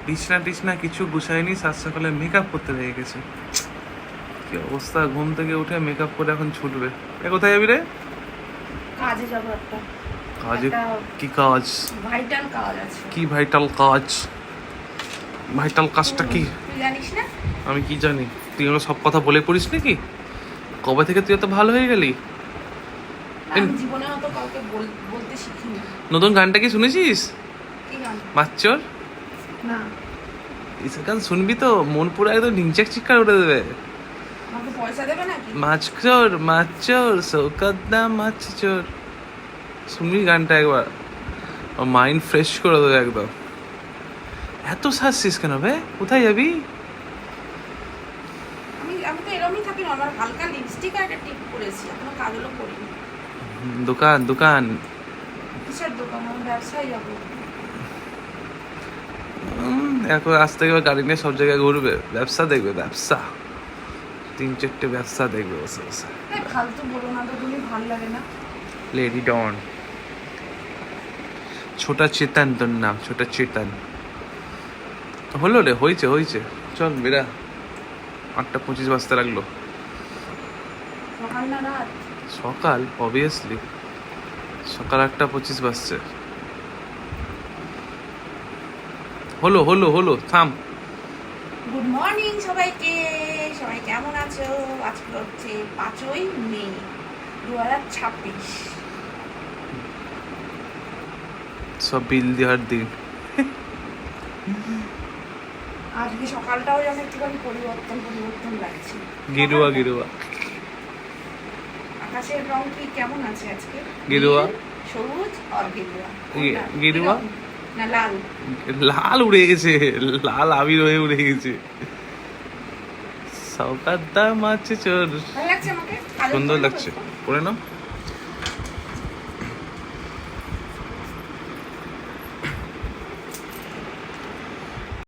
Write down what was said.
বিছনা টিছনা কিছু গুছায়নি, সাত সকালে মেকআপ করতে লেগে গেছে। কি অবস্থা, ঘুম থেকে উঠে মেকআপ করে এখন ছুটবে। কোথায় যাবি রে? কাজে যাবো একটা। কাজে? কি কাজ? ভাইটাল কাজ আছে। কি ভাইটাল কাজ? ভাইটাল কাজটা কি? তুই জানিস না? আমি কি জানি? তুই আমার সব কথা বলে পড়িস নাকি? কবে থেকে তুই এত ভালো হয়ে গেলি? আমি জীবনে অত কাউকে বলতে শিখিনি। নতুন গানটা কি শুনেছিস? কি গান? বাচ্চর না। এসব গান শুনবি তো মন পুরো একদম ঢিংচাক চিৎকার উঠে দেবে। আমাকে পয়সা দেবে নাকি? মাছচোর সৌকাদ্দা মাছচোর, শুনবি গানটা একবার, মাইন্ড ফ্রেশ করে দেবে একদম। এত সাজছিস কেন বে? কোথায় যাবি? আমি তো এরকমই থাকি, আমার হালকা লিপস্টিক আর একটা টিপ করেছি, এখনো কাজলও করিনি। দোকান কিসের দোকান? আমি ব্যবসায় যাবো। এখন আজ থেকে গাড়ি নিয়ে সব জায়গায় ঘুরবে, ব্যবসা দেখবে, ব্যবসা 3-4টে ব্যবসা দেখবে বসে বসে। ফালতু বলো না তো, তুমি ভালো লাগে না। লেডি ডন, ছোটা চেতন তোর নাম, ছোটা চেতন। হলো রে, হয়েছে, চল বেরা। 8:25 বাজতে লাগলো। সকাল না রাত? সকাল, অবভিয়াসলি সকাল 8:25 বাজছে। হলো থাম। গুড মর্নিং সবাইকে। সবাই কেমন আছো? আজকে হচ্ছে 5ই মে 2026। সব বিল দেওয়ার দিন। আজকে সকালটাও যেন একটুখানি পরিবর্তন লাগছে। গিরুয়া আকাশের রং কি কেমন আছে আজকে? গিরুয়া, সবুজ আর গেরুয়া। গেরুয়া না লাল? লাল উড়ে গেছে, লাল আবির হয়ে উড়ে গেছে। সৌকাদ্দা মাছ চোর, ভালো লাগছে আমাকে? সুন্দর লাগছে, পরে নাও।